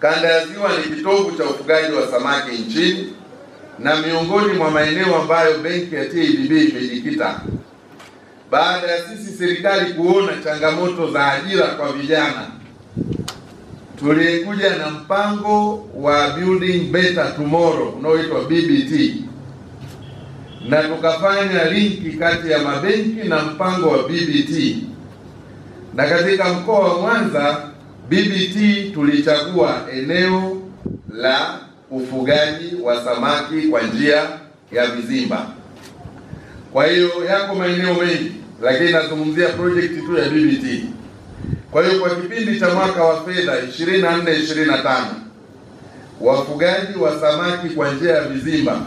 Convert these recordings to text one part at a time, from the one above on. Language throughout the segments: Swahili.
Kanda ya Ziwa ni kitovu cha ufugaji wa samaki nchini na miongoni mwa maeneo ambayo benki ya TADB imejikita. Baada ya sisi serikali kuona changamoto za ajira kwa vijana, tulikuja na mpango wa Building Better Tomorrow unaoitwa BBT, na tukafanya linki kati ya mabenki na mpango wa BBT. Na katika mkoa wa Mwanza, BBT tulichagua eneo la ufugaji wa samaki kwa njia ya vizimba. Kwa hiyo yako maeneo mengi, lakini nazungumzia project tu ya BBT. Kwa hiyo kwa kipindi cha mwaka wa fedha 24-25, wafugaji wa samaki kwa njia ya vizimba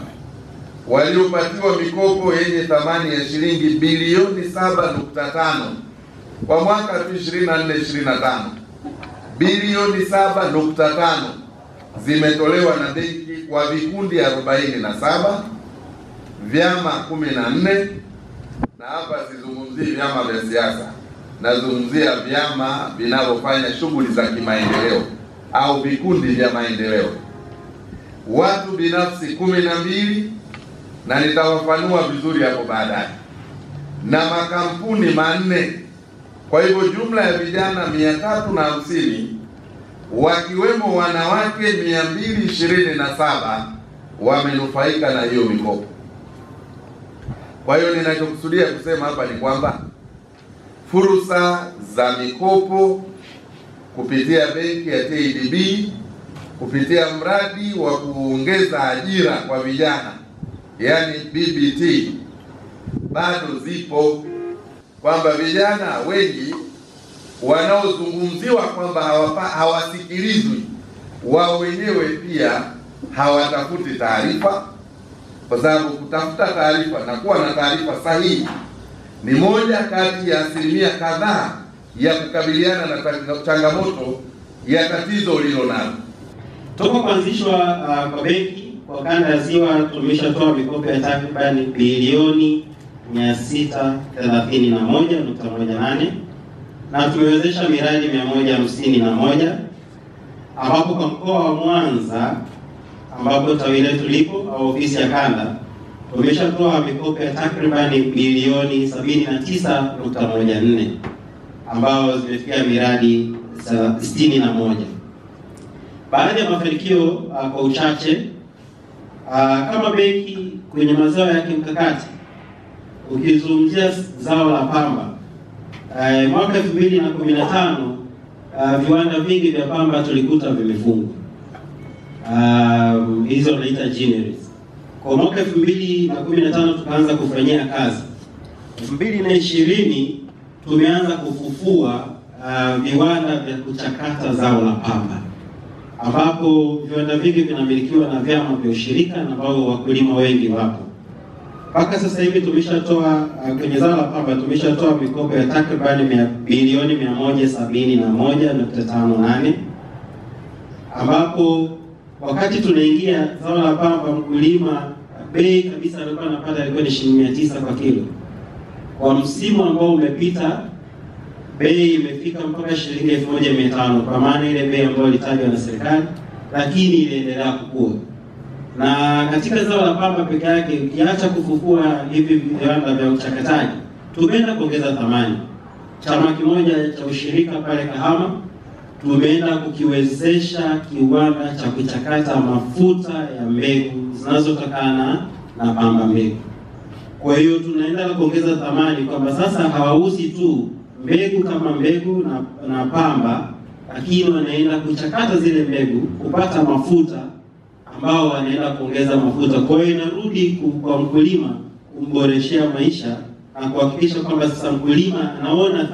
waliopatiwa mikopo yenye thamani ya shilingi bilioni 7.5 kwa mwaka 24-25, bilioni 7.5 zimetolewa na benki kwa vikundi 47, vyama 14, na hapa sizungumzii vyama vya siasa, nazungumzia vyama vinavyofanya shughuli za kimaendeleo au vikundi vya maendeleo, watu binafsi 12, na nitawafanua vizuri hapo baadaye, na makampuni 4. Kwa hivyo jumla ya vijana 350 wakiwemo wanawake 227 wamenufaika na hiyo mikopo. Kwa hiyo ninachokusudia kusema hapa ni kwamba fursa za mikopo kupitia benki ya TADB, kupitia mradi wa kuongeza ajira kwa vijana, yani BBT, bado zipo, kwamba vijana wengi wanaozungumziwa kwamba hawasikilizwi, wao wenyewe pia hawatafuti taarifa, kwa sababu kutafuta taarifa na kuwa na taarifa sahihi ni moja kati ya asilimia kadhaa ya kukabiliana na changamoto ya tatizo ulilonalo. Toka kuanzishwa kwa benki kwa Kanda ya Ziwa tumeshatoa mikopo ya takriban bilioni 631.18 na tumewezesha miradi 151, ambapo kwa mkoa wa Mwanza ambapo tawi letu lipo au ofisi ya kanda tumeshatoa mikopo ya takriban bilioni 79.14 ambao zimefikia miradi 61. Baadhi ya mafanikio kwa uchache, kama benki kwenye mazao ya kimkakati, ukizungumzia zao la pamba, mwaka 2015 viwanda vingi vya pamba tulikuta vimefungwa, hizo naita gineries. Kwa mwaka 2015 tukaanza kufanyia kazi. 2020 tumeanza kufufua viwanda vya kuchakata zao la pamba, ambapo viwanda vingi vinamilikiwa na vyama vya ushirika na ambao wakulima wengi wapo. Mpaka sasa hivi tumeshatoa kwenye zao la pamba tumeshatoa mikopo ya takriban bilioni 171.58, ambapo wakati tunaingia zao la pamba mkulima bei kabisa alikuwa anapata ilikuwa ni shilingi 900 kwa kilo. Kwa msimu ambao umepita bei imefika mpaka shilingi 1500, kwa maana ile bei ambayo ilitajwa na serikali, lakini inaendelea kukua. Na katika zao la pamba peke yake, ukiacha kufufua hivi viwanda vya uchakataji, tumeenda kuongeza thamani. Chama kimoja cha ushirika pale Kahama tumeenda kukiwezesha kiwanda cha kuchakata mafuta ya mbegu zinazotokana na pamba mbegu. Kwa hiyo tunaenda kuongeza thamani kwamba sasa hawauzi tu mbegu kama mbegu na pamba, lakini wanaenda kuchakata zile mbegu kupata mafuta ambao wanaenda kuongeza mafuta. Kwa hiyo inarudi kwa mkulima kumboreshea maisha na kuhakikisha kwamba sasa mkulima anaona